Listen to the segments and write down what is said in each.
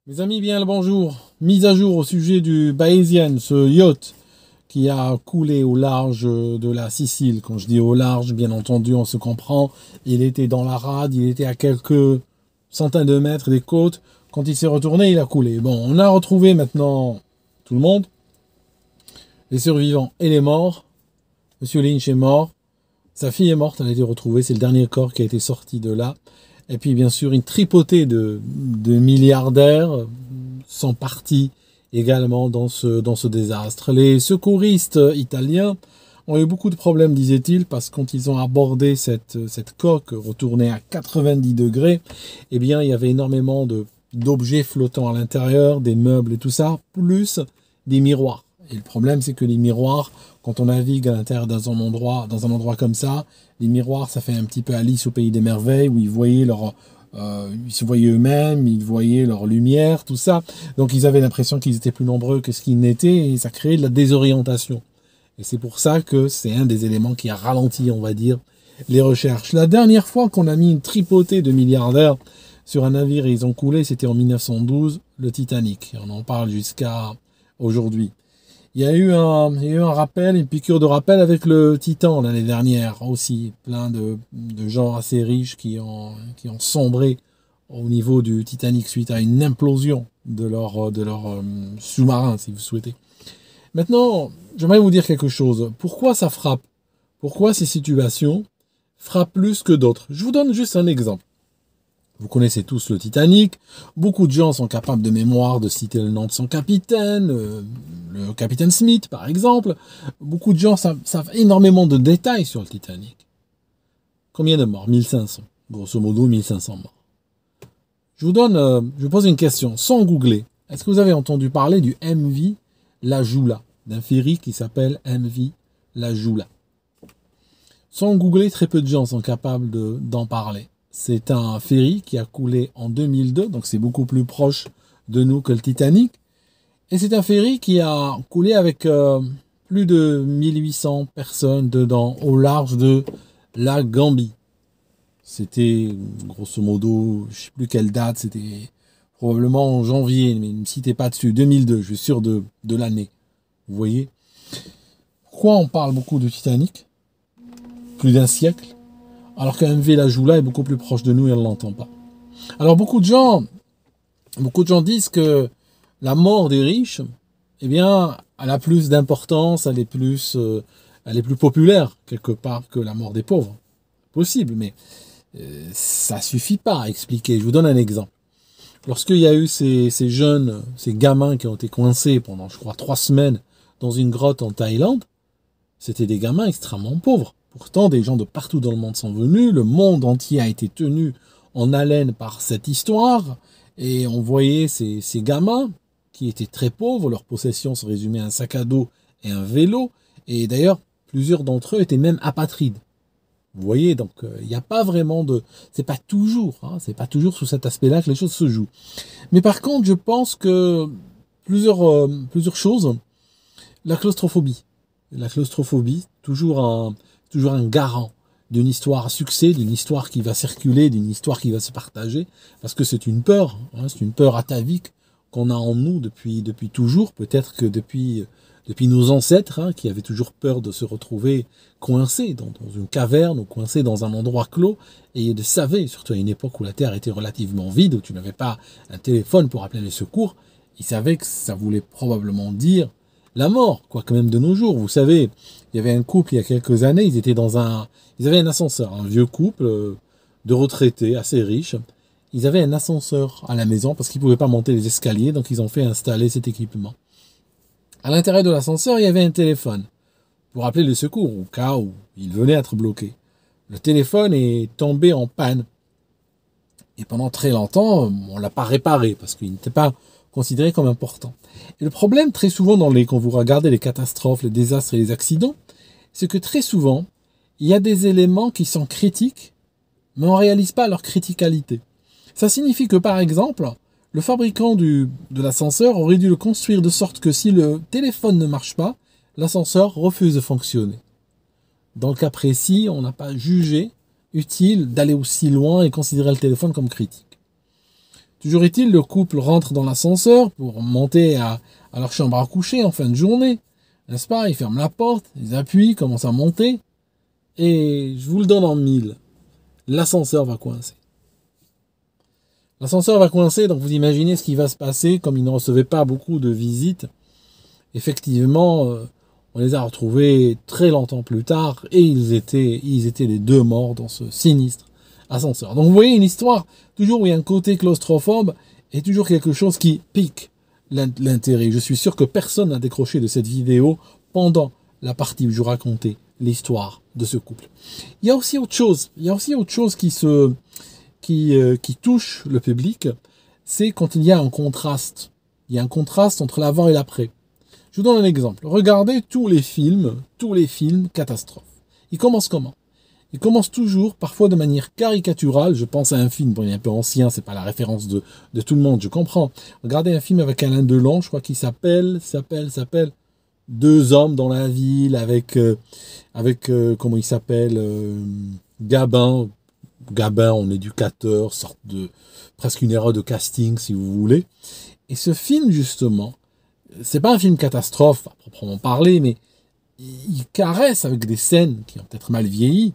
Mes amis, bien le bonjour. Mise à jour au sujet du Bayesian, ce yacht qui a coulé au large de la Sicile. Quand je dis au large, bien entendu, on se comprend. Il était dans la rade, il était à quelques centaines de mètres des côtes. Quand il s'est retourné, il a coulé. Bon, on a retrouvé maintenant tout le monde, les survivants et les morts. Monsieur Lynch est mort. Sa fille est morte, elle a été retrouvée. C'est le dernier corps qui a été sorti de là. Et puis, bien sûr, une tripotée de milliardaires sont partis également dans ce désastre. Les secouristes italiens ont eu beaucoup de problèmes, disait-il, parce que quand ils ont abordé cette coque retournée à 90 degrés, eh bien, il y avait énormément d'objets flottants à l'intérieur, des meubles et tout ça, plus des miroirs. Et le problème, c'est que les miroirs, quand on navigue à l'intérieur dans un endroit comme ça, les miroirs, ça fait un petit peu Alice au pays des merveilles, où ils voyaient ils se voyaient eux-mêmes, ils voyaient leur lumière, tout ça. Donc ils avaient l'impression qu'ils étaient plus nombreux que ce qu'ils n'étaient, et ça créait de la désorientation. Et c'est pour ça que c'est un des éléments qui a ralenti, on va dire, les recherches. La dernière fois qu'on a mis une tripotée de milliardaires sur un navire et ils ont coulé, c'était en 1912, le Titanic. Et on en parle jusqu'à aujourd'hui. Il y a eu un rappel, une piqûre de rappel avec le Titan l'année dernière aussi. Plein de gens assez riches qui ont sombré au niveau du Titanic suite à une implosion de leur sous-marin, si vous souhaitez. Maintenant, j'aimerais vous dire quelque chose. Pourquoi ça frappe? Pourquoi ces situations frappent plus que d'autres? Je vous donne juste un exemple. Vous connaissez tous le Titanic. Beaucoup de gens sont capables de mémoire de citer le nom de son capitaine, le capitaine Smith par exemple. Beaucoup de gens savent énormément de détails sur le Titanic. Combien de morts? 1500. Grosso modo, 1500 morts. Je vous pose une question, sans googler. Est-ce que vous avez entendu parler du MV La Joula, d'un ferry qui s'appelle MV La Joula? Sans googler, très peu de gens sont capables d'en parler. C'est un ferry qui a coulé en 2002, donc c'est beaucoup plus proche de nous que le Titanic. Et c'est un ferry qui a coulé avec plus de 1800 personnes dedans, au large de la Gambie. C'était, grosso modo, je ne sais plus quelle date, c'était probablement en janvier, mais ne me citez pas dessus, 2002, je suis sûr de l'année. Vous voyez? Pourquoi on parle beaucoup du Titanic? Plus d'un siècle, alors qu'un MV La Joula est beaucoup plus proche de nous et on ne l'entend pas. Alors beaucoup de gens disent que la mort des riches, eh bien, elle a plus d'importance, elle est plus populaire quelque part que la mort des pauvres. Possible, mais ça suffit pas à expliquer. Je vous donne un exemple. Lorsqu'il y a eu ces jeunes, ces gamins qui ont été coincés pendant, je crois, 3 semaines dans une grotte en Thaïlande, c'était des gamins extrêmement pauvres. Pourtant, des gens de partout dans le monde sont venus. Le monde entier a été tenu en haleine par cette histoire. Et on voyait ces gamins qui étaient très pauvres. Leurs possessions se résumaient à un sac à dos et un vélo. Et d'ailleurs, plusieurs d'entre eux étaient même apatrides. Vous voyez, donc il n'y a pas vraiment c'est pas toujours sous cet aspect-là que les choses se jouent. Mais par contre, je pense que plusieurs choses. La claustrophobie. La claustrophobie, toujours un garant d'une histoire à succès, d'une histoire qui va circuler, d'une histoire qui va se partager, parce que c'est une peur, c'est une peur atavique qu'on a en nous depuis toujours, peut-être que depuis nos ancêtres, qui avaient toujours peur de se retrouver coincés dans une caverne ou coincés dans un endroit clos, et de savaient, surtout à une époque où la Terre était relativement vide, où tu n'avais pas un téléphone pour appeler les secours, ils savaient que ça voulait probablement dire la mort, quoi, quand même de nos jours. Vous savez, il y avait un couple il y a quelques années, ils avaient un ascenseur, un vieux couple de retraités assez riches. Ils avaient un ascenseur à la maison parce qu'ils pouvaient pas monter les escaliers, donc ils ont fait installer cet équipement. À l'intérieur de l'ascenseur, il y avait un téléphone pour appeler le secours au cas où il venait à être bloqué. Le téléphone est tombé en panne. Et pendant très longtemps, on l'a pas réparé parce qu'il n'était pas considéré comme important. Et le problème, très souvent, quand vous regardez les catastrophes, les désastres et les accidents, c'est que très souvent, il y a des éléments qui sont critiques, mais on ne réalise pas leur criticalité. Ça signifie que, par exemple, le fabricant de l'ascenseur aurait dû le construire de sorte que si le téléphone ne marche pas, l'ascenseur refuse de fonctionner. Dans le cas précis, on n'a pas jugé utile d'aller aussi loin et considérer le téléphone comme critique. Toujours est-il, le couple rentre dans l'ascenseur pour monter à leur chambre à coucher en fin de journée. N'est-ce pas? Ils ferment la porte, ils appuient, commencent à monter. Et je vous le donne en mille. L'ascenseur va coincer. L'ascenseur va coincer, donc vous imaginez ce qui va se passer, comme ils ne recevaient pas beaucoup de visites. Effectivement, on les a retrouvés très longtemps plus tard, et ils étaient les deux morts dans ce sinistre ascenseur. Donc vous voyez une histoire, toujours où il y a un côté claustrophobe, et toujours quelque chose qui pique l'intérêt. Je suis sûr que personne n'a décroché de cette vidéo pendant la partie où je racontais l'histoire de ce couple. Il y a aussi autre chose. Il y a aussi autre chose qui touche le public, c'est quand il y a un contraste. Il y a un contraste entre l'avant et l'après. Je vous donne un exemple. Regardez tous les films catastrophes. Ils commencent comment? Ils commencent toujours, parfois de manière caricaturale. Je pense à un film, bon, il est un peu ancien, c'est pas la référence de tout le monde, je comprends. Regardez un film avec Alain Delon, je crois qu'il s'appelle Deux hommes dans la ville, avec comment il s'appelle, Gabin en éducateur, sorte de presque une erreur de casting si vous voulez. Et ce film justement, c'est pas un film catastrophe à proprement parler, mais il caresse avec des scènes qui ont peut-être mal vieilli.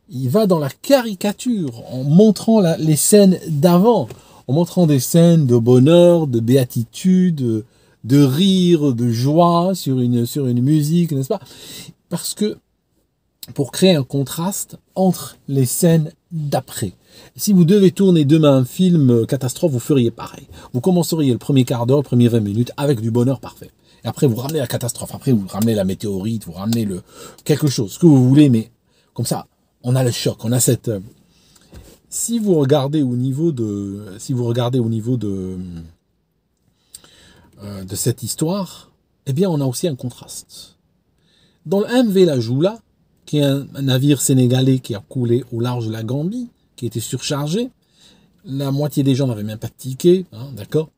Il va dans la caricature en montrant les scènes d'avant, en montrant des scènes de bonheur, de béatitude, de rire, de joie sur une musique, n'est-ce pas? Parce que pour créer un contraste entre les scènes d'après. Si vous devez tourner demain un film catastrophe, vous feriez pareil. Vous commenceriez le premier quart d'heure, le premier 20 minutes avec du bonheur parfait. Et après, vous ramenez la catastrophe. Après, vous ramenez la météorite, vous ramenez quelque chose, ce que vous voulez, mais comme ça, on a le choc, on a cette... Si vous regardez au niveau de cette histoire, eh bien, on a aussi un contraste. Dans le MV La Joula, qui est un navire sénégalais qui a coulé au large de la Gambie, qui était surchargé, la moitié des gens n'avaient même pas de ticket, hein, d'accord?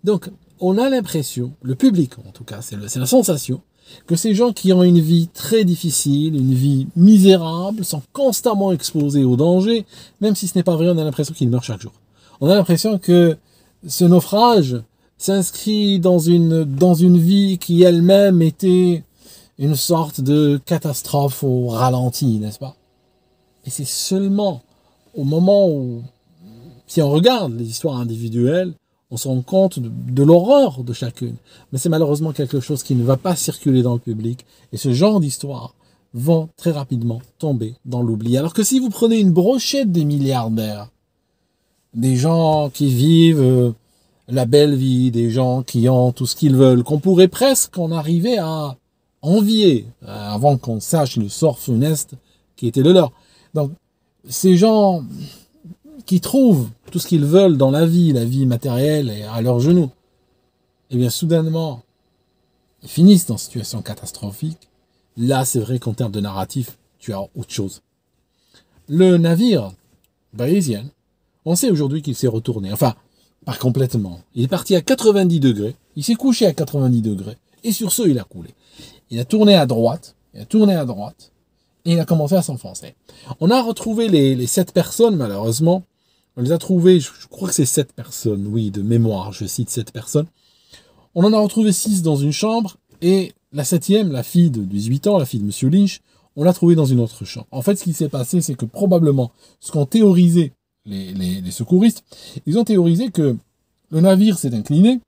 Donc, on a l'impression, le public en tout cas, c'est la sensation, que ces gens qui ont une vie très difficile, une vie misérable, sont constamment exposés au danger, même si ce n'est pas vrai, on a l'impression qu'ils meurent chaque jour. On a l'impression que ce naufrage s'inscrit dans une vie qui elle-même était une sorte de catastrophe au ralenti, n'est-ce pas? Et c'est seulement au moment où, si on regarde les histoires individuelles, on se rend compte de l'horreur de chacune. Mais c'est malheureusement quelque chose qui ne va pas circuler dans le public. Et ce genre d'histoires vont très rapidement tomber dans l'oubli. Alors que si vous prenez une brochette des milliardaires, des gens qui vivent la belle vie, des gens qui ont tout ce qu'ils veulent, qu'on pourrait presque en arriver à envier, avant qu'on sache le sort funeste qui était le leur. Donc, ces gens qui trouvent tout ce qu'ils veulent dans la vie matérielle et à leurs genoux, eh bien, soudainement, ils finissent dans une situation catastrophique. Là, c'est vrai qu'en termes de narratif, tu as autre chose. Le navire Bayesian, on sait aujourd'hui qu'il s'est retourné. Enfin, pas complètement. Il est parti à 90 degrés, il s'est couché à 90 degrés, et sur ce, il a coulé. Il a tourné à droite, et il a commencé à s'enfoncer. On a retrouvé les 7 personnes, malheureusement. On les a trouvées, je crois que c'est 7 personnes, oui, de mémoire, je cite 7 personnes. On en a retrouvé 6 dans une chambre, et la 7e, la fille de 18 ans, la fille de Monsieur Lynch, on l'a trouvée dans une autre chambre. En fait, ce qui s'est passé, c'est que probablement, ce qu'ont théorisé les secouristes, ils ont théorisé que le navire s'est incliné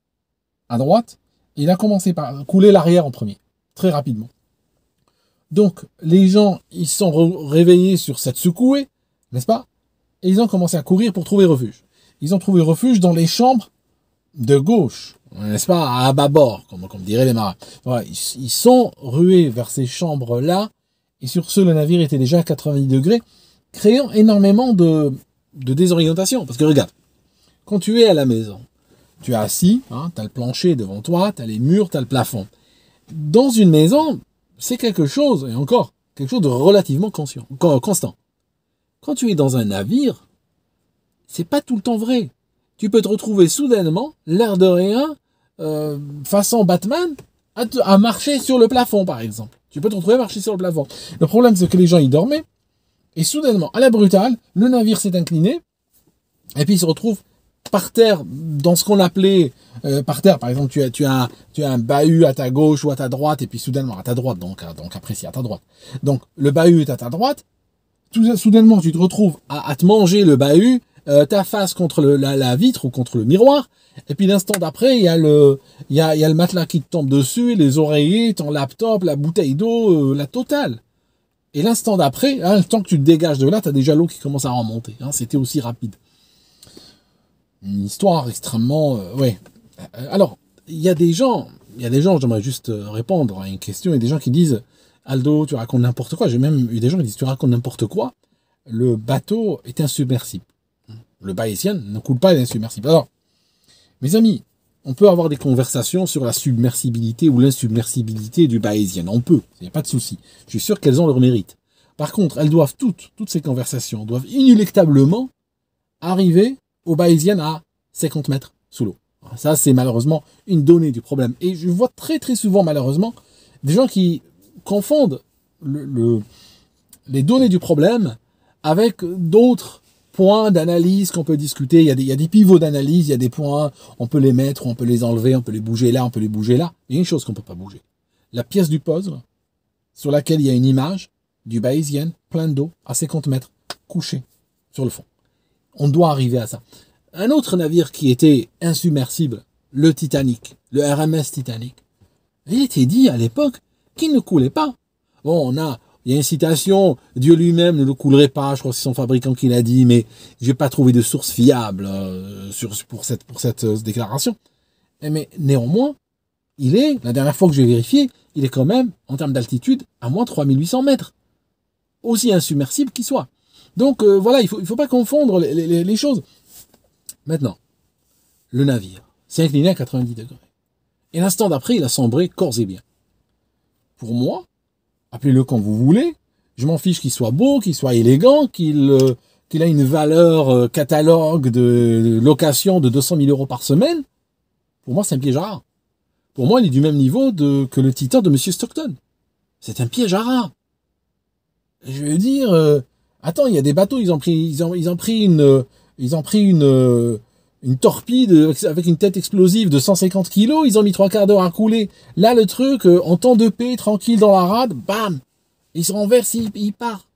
à droite, et il a commencé par couler l'arrière en premier, très rapidement. Donc, les gens, ils sont réveillés sur cette secouée, n'est-ce pas? Et ils ont commencé à courir pour trouver refuge. Ils ont trouvé refuge dans les chambres de gauche, n'est-ce pas? À bâbord, comme diraient les marins. Voilà, ils sont rués vers ces chambres-là, et sur ce, le navire était déjà à 90 degrés, créant énormément de désorientation. Parce que regarde, quand tu es à la maison, tu es assis, hein, tu as le plancher devant toi, tu as les murs, tu as le plafond. Dans une maison, c'est quelque chose, et encore, quelque chose de relativement constant. Quand tu es dans un navire, c'est pas tout le temps vrai. Tu peux te retrouver soudainement, l'air de rien, façon Batman, à marcher sur le plafond, par exemple. Tu peux te retrouver à marcher sur le plafond. Le problème, c'est que les gens y dormaient, et soudainement, à la brutale, le navire s'est incliné, et puis il se retrouve par terre, dans ce qu'on appelait par terre, par exemple, tu as un bahut à ta gauche ou à ta droite, et puis soudainement à ta droite, donc apprécie à ta droite. Donc le bahut est à ta droite, soudainement tu te retrouves à te manger le bahut, ta face contre la vitre ou contre le miroir, et puis l'instant d'après, il y a le matelas qui te tombe dessus, les oreillers, ton laptop, la bouteille d'eau, la totale. Et l'instant d'après, hein, le temps que tu te dégages de là, tu as déjà l'eau qui commence à remonter. Hein, c'était aussi rapide. Une histoire extrêmement... ouais. Alors, il y a des gens, j'aimerais juste répondre à une question, il y a des gens qui disent « Aldo, tu racontes n'importe quoi ». J'ai même eu des gens qui disent « Tu racontes n'importe quoi, le bateau est insubmersible. Le Bayesian ne coule pas, il est insubmersible. » Alors, mes amis, on peut avoir des conversations sur la submersibilité ou l'insubmersibilité du Bayesian. On peut, il n'y a pas de souci. Je suis sûr qu'elles ont leur mérite. Par contre, elles doivent toutes ces conversations doivent inéluctablement arriver au Bayesian à 50 mètres sous l'eau. Ça, c'est malheureusement une donnée du problème. Et je vois très très souvent, malheureusement, des gens qui confondent les données du problème avec d'autres points d'analyse qu'on peut discuter. Il y a des pivots d'analyse, il y a des points, on peut les mettre, on peut les enlever, on peut les bouger là, on peut les bouger là. Il y a une chose qu'on ne peut pas bouger. La pièce du puzzle sur laquelle il y a une image du Bayesian plein d'eau à 50 mètres, couché sur le fond. On doit arriver à ça. Un autre navire qui était insubmersible, le Titanic, le RMS Titanic, il était dit à l'époque qu'il ne coulait pas. Bon, il y a une citation, Dieu lui-même ne le coulerait pas, je crois que c'est son fabricant qui l'a dit, mais je n'ai pas trouvé de source fiable pour cette déclaration. Mais néanmoins, la dernière fois que j'ai vérifié, il est quand même, en termes d'altitude, à moins 3800 mètres. Aussi insubmersible qu'il soit. Donc voilà, il faut pas confondre les choses. Maintenant, le navire s'est incliné à 90 degrés. Et l'instant d'après, il a sombré corps et bien. Pour moi, appelez-le quand vous voulez, je m'en fiche qu'il soit beau, qu'il soit élégant, qu'il a une valeur catalogue de location de 200 000 euros par semaine. Pour moi, c'est un piège à rats. Pour moi, il est du même niveau que le Titan de M. Stockton. C'est un piège à rats. Je veux dire, attends, il y a des bateaux, ils ont pris une torpille avec une tête explosive de 150 kilos, ils ont mis 3/4 d'heure à couler. Là, le truc, en temps de paix, tranquille dans la rade, bam, il se renverse, il part.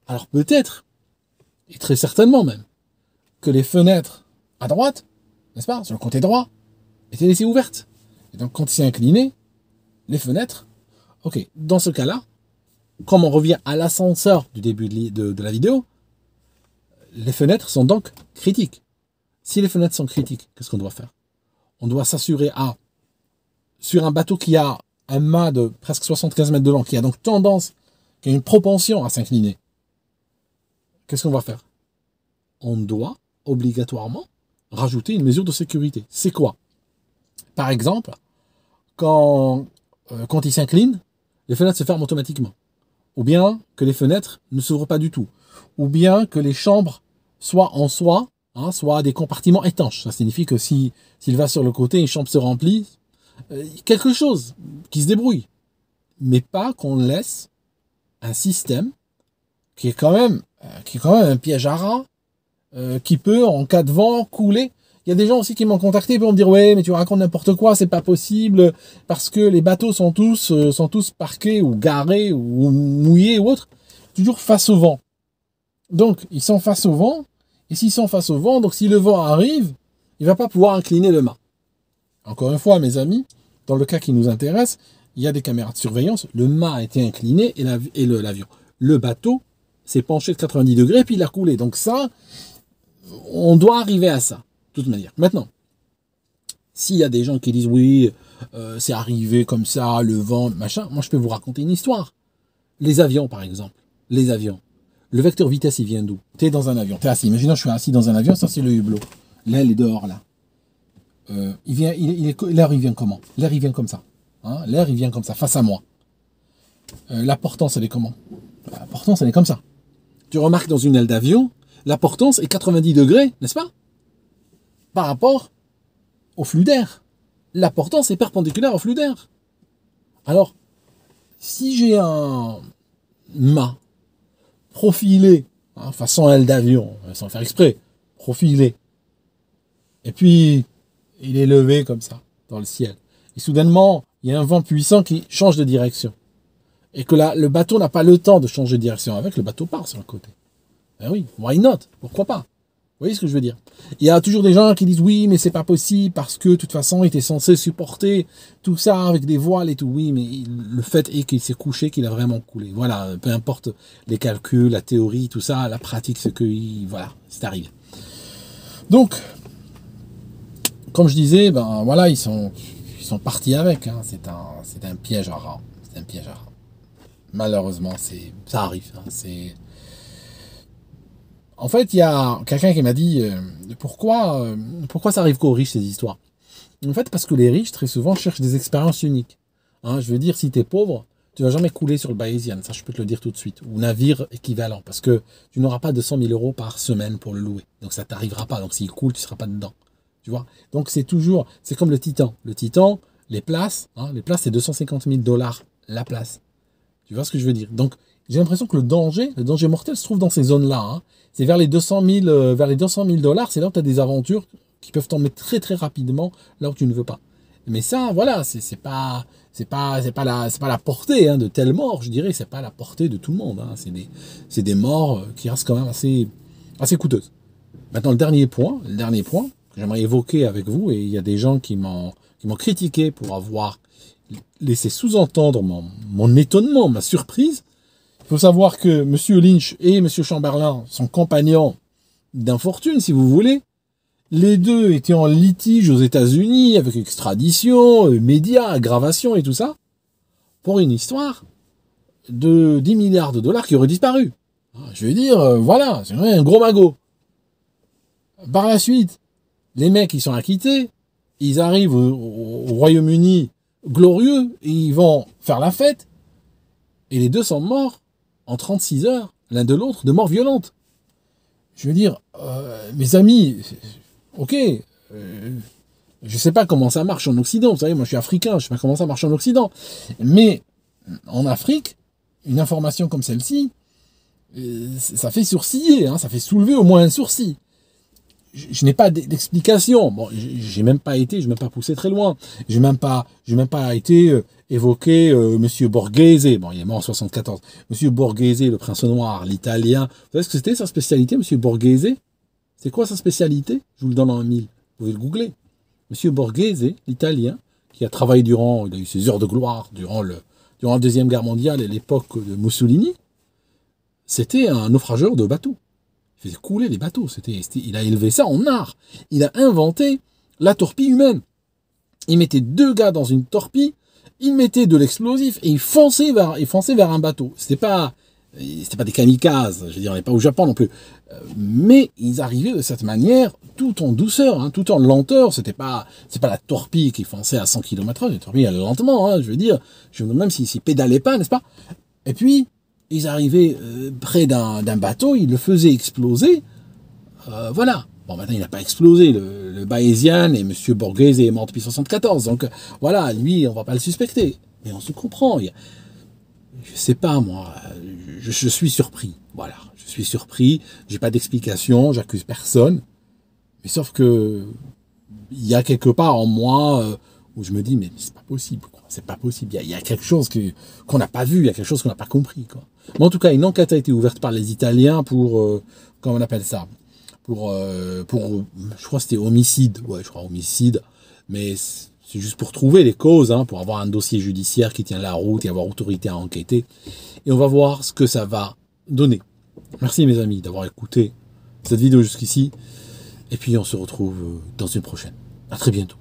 Alors peut-être, et très certainement même, que les fenêtres à droite, n'est-ce pas, sur le côté droit, étaient laissées ouvertes. Et donc quand il s'est incliné, les fenêtres, ok, dans ce cas-là, comme on revient à l'ascenseur du début de la vidéo, les fenêtres sont donc critiques. Si les fenêtres sont critiques, qu'est-ce qu'on doit faire? On doit s'assurer sur un bateau qui a un mât de presque 75 mètres de long, qui a donc qui a une propension à s'incliner. Qu'est-ce qu'on va faire? On doit obligatoirement rajouter une mesure de sécurité. C'est quoi? Par exemple, quand il s'incline, les fenêtres se ferment automatiquement. Ou bien que les fenêtres ne s'ouvrent pas du tout. Ou bien que les chambres soient en soi, soit des compartiments étanches. Ça signifie que s'il va sur le côté, une chambre se remplit. Quelque chose qui se débrouille. Mais pas qu'on laisse un système qui est quand même un piège à rats, qui peut, en cas de vent, couler. Il y a des gens aussi qui m'ont contacté pour me dire « Ouais, mais tu racontes n'importe quoi, c'est pas possible, parce que les bateaux sont tous parqués ou garés ou mouillés ou autre. » Toujours face au vent. Donc, ils sont face au vent, et s'ils sont face au vent, donc si le vent arrive, il ne va pas pouvoir incliner le mât. Encore une fois, mes amis, dans le cas qui nous intéresse, il y a des caméras de surveillance, le mât a été incliné et l'avion. Le bateau s'est penché de 90 degrés, puis il a coulé. Donc ça, on doit arriver à ça, de toute manière. Maintenant, s'il y a des gens qui disent « Oui, c'est arrivé comme ça, le vent, machin », moi je peux vous raconter une histoire. Les avions, par exemple. Les avions. Le vecteur vitesse, il vient d'où? Tu es dans un avion, tu es assis. Imaginons je suis assis dans un avion, ça c'est le hublot. L'aile est dehors, là. L'air, il vient comment? L'air, il vient comme ça. Hein, l'air, il vient comme ça, face à moi. La portance, elle est comment? La portance, elle est comme ça. Tu remarques dans une aile d'avion, la portance est 90 degrés, n'est-ce pas? Par rapport au flux d'air. La portance est perpendiculaire au flux d'air. Alors, si j'ai un mât profilé, façon aile d'avion, sans faire exprès, profilé, Et puis, il est levé comme ça, dans le ciel. Et soudainement, il y a un vent puissant qui change de direction. Et que là, le bateau n'a pas le temps de changer de direction avec, le bateau part sur le côté. Ben oui, why not? Pourquoi pas? Vous voyez ce que je veux dire? Il y a toujours des gens qui disent oui, mais c'est pas possible parce que de toute façon, il était censé supporter tout ça avec des voiles et tout. Oui, mais le fait est qu'il s'est couché, qu'il a vraiment coulé. Voilà, peu importe les calculs, la théorie, tout ça, la pratique, c'est que voilà, c'est arrivé. Donc, comme je disais, ben voilà, ils sont partis avec. Hein. C'est un piège à rats. C'est un piège à rats. Malheureusement, ça arrive. Hein. En fait, il y a quelqu'un qui m'a dit pourquoi ça arrive qu'aux riches ces histoires. En fait, parce que les riches, très souvent, cherchent des expériences uniques. Hein, je veux dire, si tu es pauvre, tu vas jamais couler sur le Bayesian, ça je peux te le dire tout de suite, ou navire équivalent, parce que tu n'auras pas 200 000 euros par semaine pour le louer. Donc ça t'arrivera pas. Donc s'il coule, tu seras pas dedans. Tu vois. Donc c'est comme le Titan. Le Titan, les places, c'est 250 000 $ la place. Tu vois ce que je veux dire? Donc j'ai l'impression que le danger mortel se trouve dans ces zones-là. Hein. C'est vers les 200 000 $, c'est là où tu as des aventures qui peuvent tomber très très rapidement là où tu ne veux pas. Mais ça, voilà, c'est pas la portée de telle mort, je dirais, c'est pas la portée de tout le monde. Hein. C'est des morts qui restent quand même assez coûteuses. Maintenant, le dernier point que j'aimerais évoquer avec vous, et il y a des gens qui m'ont critiqué pour avoir laissé sous-entendre mon étonnement, ma surprise. Il faut savoir que M. Lynch et M. Chamberlain sont compagnons d'infortune, si vous voulez. Les deux étaient en litige aux États-Unis avec extradition, médias, aggravation et tout ça, pour une histoire de 10 milliards de dollars qui aurait disparu. Je veux dire, voilà, c'est un gros magot. Par la suite, les mecs, ils sont acquittés, ils arrivent au Royaume-Uni glorieux, et ils vont faire la fête, et les deux sont morts en 36 heures, l'un de l'autre, de mort violente. Je veux dire, mes amis, ok, je sais pas comment ça marche en Occident, vous savez, moi je suis africain, je sais pas comment ça marche en Occident, mais en Afrique, une information comme celle-ci, ça fait sourciller, hein, ça fait soulever au moins un sourcil. Je n'ai pas d'explication. Bon, j'ai même pas poussé très loin. J'ai même pas été évoqué Monsieur Borghese. Bon, il est mort en 74. Monsieur Borghese, le prince noir, l'italien. Vous savez ce que c'était sa spécialité, Monsieur Borghese? C'est quoi sa spécialité? Je vous le donne en 1000. Vous pouvez le googler. Monsieur Borghese, l'italien, qui a travaillé il a eu ses heures de gloire durant la Deuxième Guerre mondiale et l'époque de Mussolini. C'était un naufrageur de bateaux. Il faisait couler des bateaux. Il a élevé ça en art. Il a inventé la torpille humaine. Il mettait deux gars dans une torpille, il mettait de l'explosif et il fonçait vers un bateau. C'était pas des kamikazes. Je veux dire, on n'est pas au Japon non plus. Mais ils arrivaient de cette manière, tout en douceur, hein, tout en lenteur. C'est pas la torpille qui fonçait à 100 km/h. La torpille allait lentement. Hein, je veux dire, je me demande même s'ils pédalaient pas, n'est-ce pas? Et puis ils arrivaient près d'un bateau, ils le faisaient exploser. Voilà. Bon, maintenant, il n'a pas explosé, le Bayesian, et M. Borghese est mort depuis 74. Donc, voilà, lui, on va pas le suspecter. Mais on se comprend. Je sais pas, moi. Je suis surpris. Voilà. Je suis surpris. J'ai pas d'explication. J'accuse personne. Mais sauf que, il y a quelque part en moi où je me dis, mais c'est pas possible, quoi. C'est pas possible. Il y a quelque chose qu'on n'a pas vu. Il y a quelque chose qu'on n'a pas compris, quoi. Mais en tout cas, une enquête a été ouverte par les Italiens pour, comment on appelle ça? Pour, je crois que c'était homicide. Ouais, je crois homicide. Mais c'est juste pour trouver les causes, hein, pour avoir un dossier judiciaire qui tient la route et avoir autorité à enquêter. Et on va voir ce que ça va donner. Merci, mes amis, d'avoir écouté cette vidéo jusqu'ici. Et puis, on se retrouve dans une prochaine. À très bientôt.